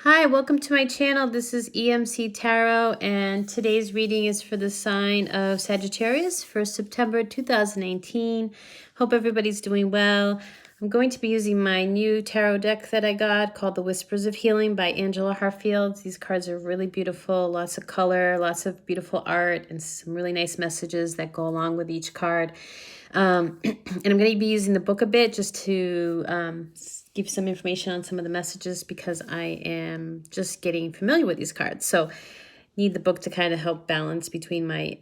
Hi, welcome to my channel. This is EMC Tarot, and today's reading is for the sign of Sagittarius for September 2019. Hope everybody's doing well. I'm going to be using my new tarot deck that I got called The Whispers of Healing by Angela Harfield. These cards are really beautiful, lots of color, lots of beautiful art, and some really nice messages that go along with each card. And I'm going to be using the book a bit just to give some information on some of the messages because I am just getting familiar with these cards. So need the book to kind of help balance between my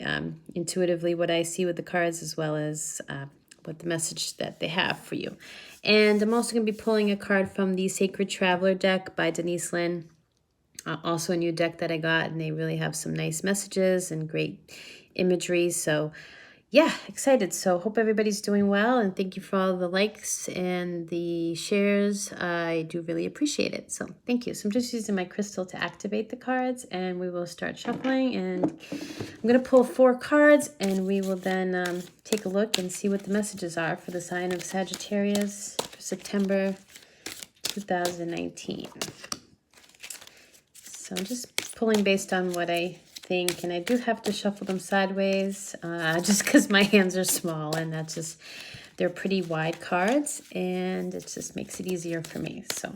intuitively what I see with the cards as well as what the message that they have for you. And I'm also going to be pulling a card from the Sacred Traveler deck by Denise Lynn. Also a new deck that I got, and they really have some nice messages and great imagery. So yeah, excited. So hope everybody's doing well, and thank you for all the likes and the shares. I do really appreciate it. So thank you. So I'm just using my crystal to activate the cards, and we will start shuffling. And I'm going to pull 4 cards, and we will then take a look and see what the messages are for the sign of Sagittarius for September 2019. So I'm just pulling based on what I think, and I do have to shuffle them sideways just because my hands are small, and that's just, they're pretty wide cards, and it just makes it easier for me. So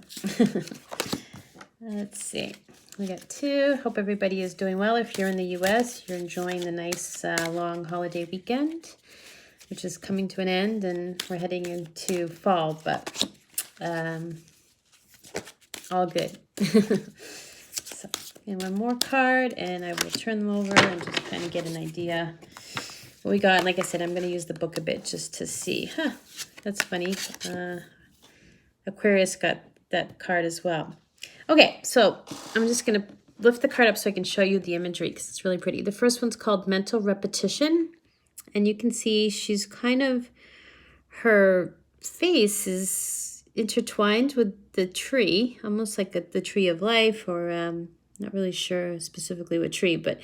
let's see. We got 2. Hope everybody is doing well. If you're in the U.S., you're enjoying the nice long holiday weekend, which is coming to an end, and we're heading into fall, but all good. So, and one more card, and I will turn them over and just kind of get an idea what we got. And like I said, I'm going to use the book a bit just to see. That's funny. Aquarius got that card as well. Okay, so I'm just going to lift the card up so I can show you the imagery because it's really pretty. The first one's called Mental Repetition, and you can see she's kind of, her face is intertwined with the tree, almost like the tree of life, or not really sure specifically what tree, but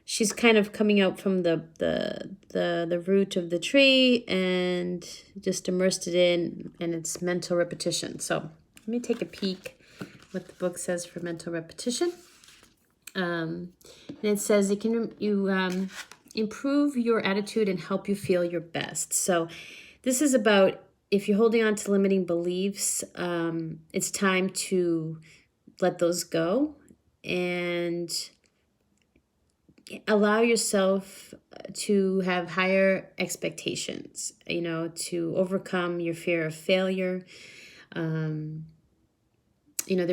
she's kind of coming out from the root of the tree and just immersed it in, and it's mental repetition. So let me take a peek what the book says for mental repetition. And it says it can improve your attitude and help you feel your best. So this is about, if you're holding on to limiting beliefs, it's time to let those go and allow yourself to have higher expectations, to overcome your fear of failure. There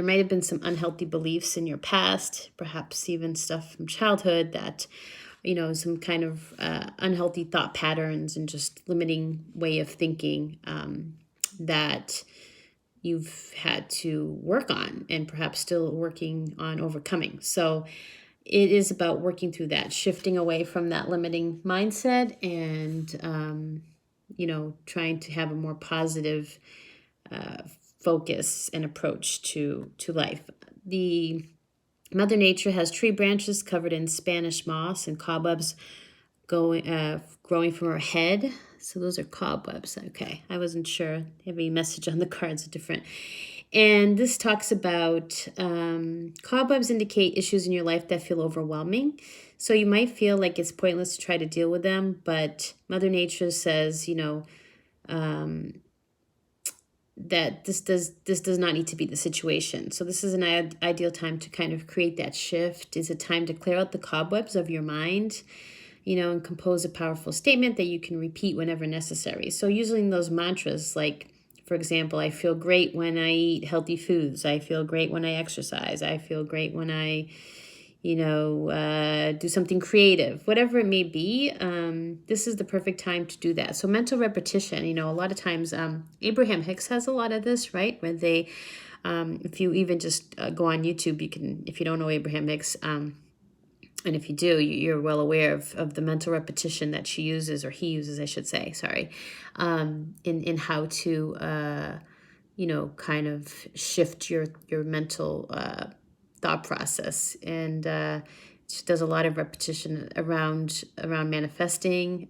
might have been some unhealthy beliefs in your past, perhaps even stuff from childhood that, some kind of unhealthy thought patterns and just limiting way of thinking that you've had to work on and perhaps still working on overcoming. So it is about working through that, shifting away from that limiting mindset and, trying to have a more positive focus and approach to life. The Mother Nature has tree branches covered in Spanish moss and cobwebs growing from her head. So those are cobwebs. Okay, I wasn't sure. Every message on the cards are different. And this talks about cobwebs indicate issues in your life that feel overwhelming. So you might feel like it's pointless to try to deal with them, but Mother Nature says, that this does not need to be the situation. So this is an ideal time to kind of create that shift. It's a time to clear out the cobwebs of your mind, and compose a powerful statement that you can repeat whenever necessary. So using those mantras, like, for example, I feel great when I eat healthy foods. I feel great when I exercise. I feel great when I, do something creative, whatever it may be. This is the perfect time to do that. So mental repetition, a lot of times, Abraham Hicks has a lot of this, right? Where they, if you even just go on YouTube, you can, if you don't know Abraham Hicks, and if you do, you're well aware of the mental repetition that she uses, or he uses, I should say, sorry, in how to, kind of shift your mental thought process. And she does a lot of repetition around manifesting,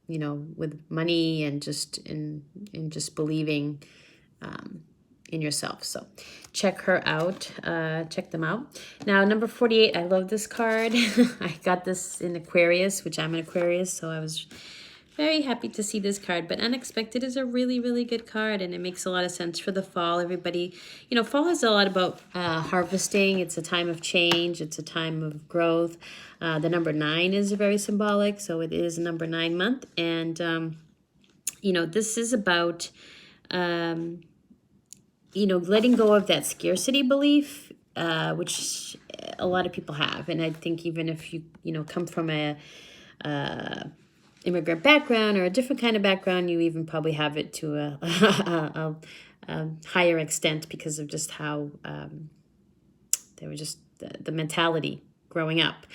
with money and just in just believing in yourself. So check her out, check them out. Now, number 48, I love this card. I got this in Aquarius, which I'm an Aquarius, so I was very happy to see this card. But Unexpected is a really, really good card, and it makes a lot of sense for the fall. Everybody, you know, fall is a lot about harvesting. It's a time of change. It's a time of growth. The number 9 is very symbolic, so it is a number 9 month. And, you know, this is about, you know, letting go of that scarcity belief, which a lot of people have. And I think even if you know, come from a immigrant background or a different kind of background, you even probably have it to a higher extent because of just how they were just the mentality growing up.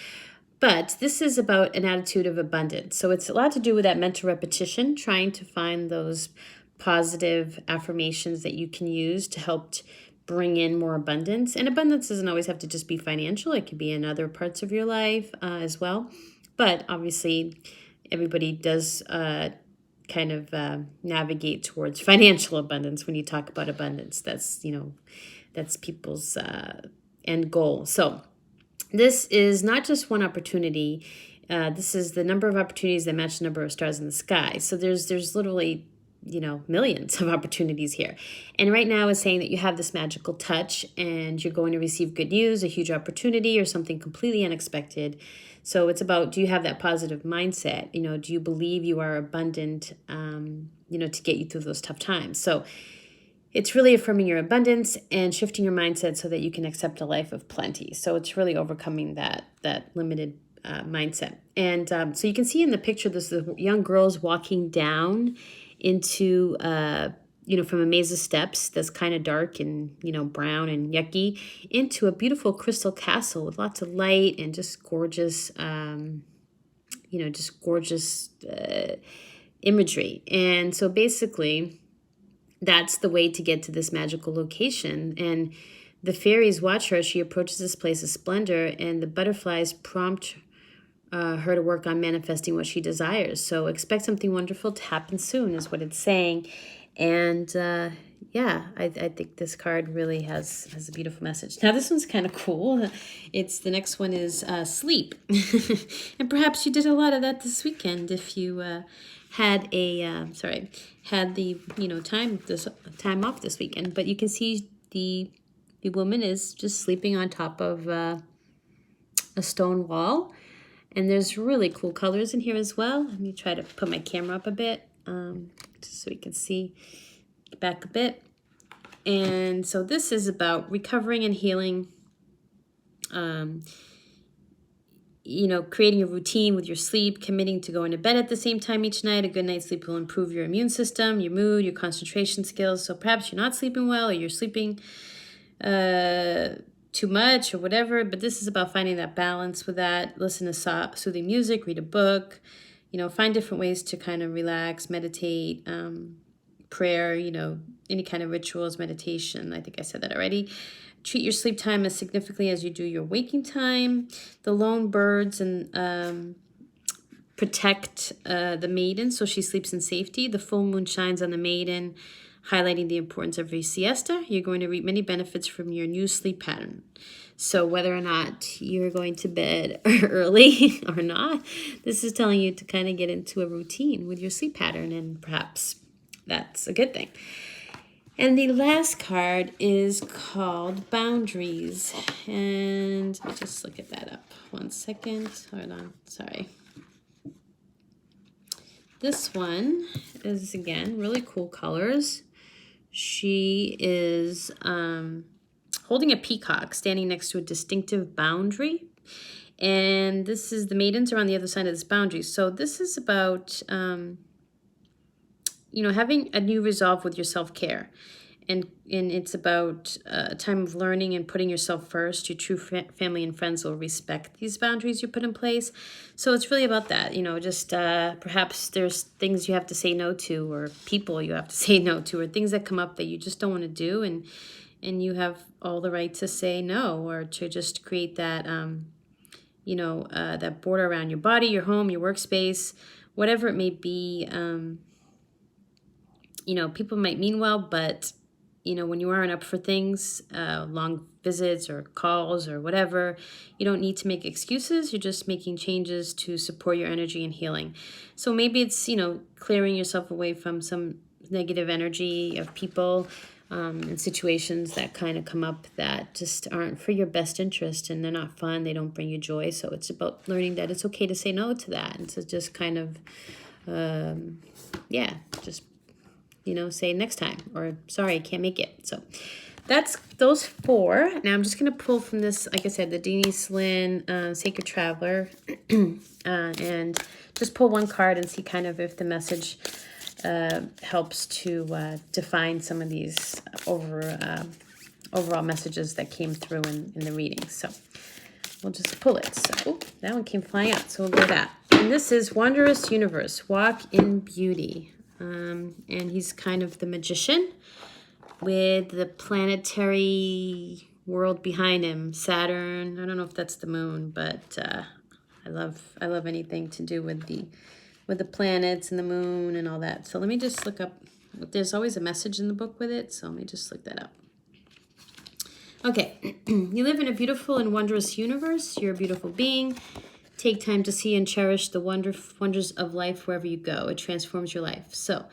But this is about an attitude of abundance. So it's a lot to do with that mental repetition, trying to find those positive affirmations that you can use to help bring in more abundance. And abundance doesn't always have to just be financial. It could be in other parts of your life as well. But obviously, everybody does kind of navigate towards financial abundance when you talk about abundance. That's, you know, that's people's end goal. So this is not just one opportunity. This is the number of opportunities that match the number of stars in the sky. So there's literally, you know, millions of opportunities here. And right now is saying that you have this magical touch and you're going to receive good news, a huge opportunity, or something completely unexpected. So it's about, do you have that positive mindset? You know, do you believe you are abundant, you know, to get you through those tough times? So it's really affirming your abundance and shifting your mindset so that you can accept a life of plenty. So it's really overcoming that limited mindset. And so you can see in the picture, this the young girls walking down into, you know, from a maze of steps that's kind of dark and, you know, brown and yucky, into a beautiful crystal castle with lots of light and just gorgeous, you know, just gorgeous imagery. And so basically, that's the way to get to this magical location. And the fairies watch her as she approaches this place of splendor, and the butterflies prompt her to work on manifesting what she desires. So expect something wonderful to happen soon is what it's saying. And yeah, I think this card really has a beautiful message. Now this one's kind of cool. It's the next one is sleep. And perhaps you did a lot of that this weekend if you had a had the, you know, time off this weekend. But you can see the woman is just sleeping on top of a stone wall. And there's really cool colors in here as well. Let me try to put my camera up a bit just so we can see back a bit. And so this is about recovering and healing, you know, creating a routine with your sleep, committing to going to bed at the same time each night. A good night's sleep will improve your immune system, your mood, your concentration skills. So perhaps you're not sleeping well, or you're sleeping too much or whatever, but this is about finding that balance with that. Listen to soothing music, read a book, you know, find different ways to kind of relax, meditate, prayer, you know, any kind of rituals, meditation. I think I said that already. Treat your sleep time as significantly as you do your waking time. The lone birds and protect the maiden so she sleeps in safety. The full moon shines on the maiden, highlighting the importance of your siesta. You're going to reap many benefits from your new sleep pattern. So whether or not you're going to bed early or not, this is telling you to kind of get into a routine with your sleep pattern, and perhaps that's a good thing. And the last card is called Boundaries. And let me just look at that up. 1 second. Hold on. Sorry. This one is, again, really cool colors. She is holding a peacock standing next to a distinctive boundary. And this is, the maidens are on the other side of this boundary. So this is about, you know, having a new resolve with your self-care. And it's about a time of learning and putting yourself first. Your true family and friends will respect these boundaries you put in place. So it's really about that, you know, just perhaps there's things you have to say no to, or people you have to say no to, or things that come up that you just don't want to do. And you have all the right to say no, or to just create that, you know, that border around your body, your home, your workspace, whatever it may be. You know, people might mean well, but when you aren't up for things, long visits or calls or whatever, you don't need to make excuses. You're just making changes to support your energy and healing. So maybe it's, clearing yourself away from some negative energy of people and situations that kind of come up that just aren't for your best interest, and they're not fun. They don't bring you joy. So it's about learning that it's okay to say no to that, and to just kind of, just say next time, or sorry, I can't make it. So that's those 4. Now I'm just going to pull from this, like I said, the Denise Lynn Sacred Traveler, and just pull one card and see kind of if the message helps to define some of these overall messages that came through in the reading. So we'll just pull it. So that one came flying out, so we'll go that. And this is Wondrous Universe, Walk in Beauty. And he's kind of the magician with the planetary world behind him, Saturn. I don't know if that's the moon, but I love anything to do with the planets and the moon and all that. So let me just look up. There's always a message in the book with it, so let me just look that up. Okay, you live in a beautiful and wondrous universe. You're a beautiful being. Take time to see and cherish the wonders of life wherever you go. It transforms your life. So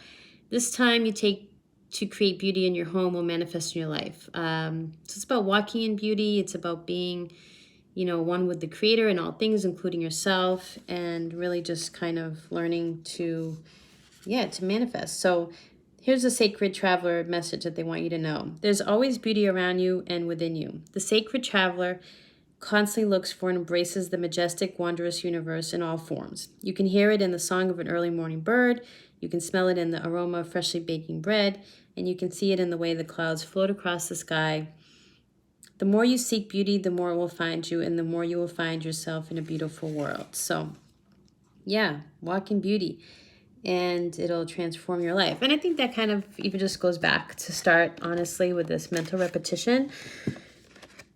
this time you take to create beauty in your home will manifest in your life. So it's about walking in beauty. It's about being, one with the Creator in all things, including yourself, and really just kind of learning to manifest. So here's a Sacred Traveler message that they want you to know. There's always beauty around you and within you. The Sacred Traveler constantly looks for and embraces the majestic, wondrous universe in all forms. You can hear it in the song of an early morning bird, you can smell it in the aroma of freshly baking bread, and you can see it in the way the clouds float across the sky. The more you seek beauty, the more it will find you, and the more you will find yourself in a beautiful world. So, walk in beauty, and it'll transform your life. And I think that kind of even just goes back to start, honestly, with this mental repetition.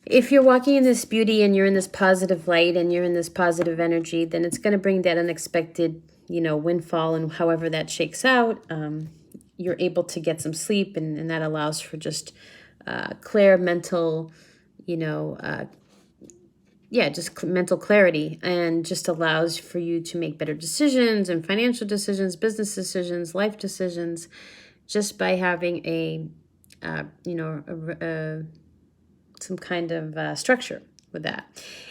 If you're walking in this beauty and you're in this positive light and you're in this positive energy, then it's going to bring that unexpected, windfall, and however that shakes out, you're able to get some sleep, and that allows for just clear mental, just mental clarity, and just allows for you to make better decisions and financial decisions, business decisions, life decisions, just by having some kind of structure with that.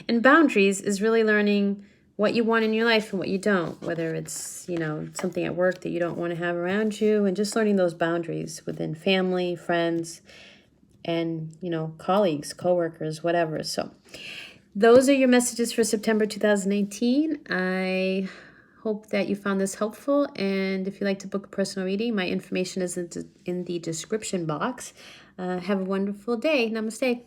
And boundaries is really learning what you want in your life and what you don't, whether it's, something at work that you don't want to have around you, and just learning those boundaries within family, friends, and, colleagues, coworkers, whatever. So those are your messages for September 2018. I hope that you found this helpful. And if you'd like to book a personal reading, my information is in the description box. Have a wonderful day. Namaste.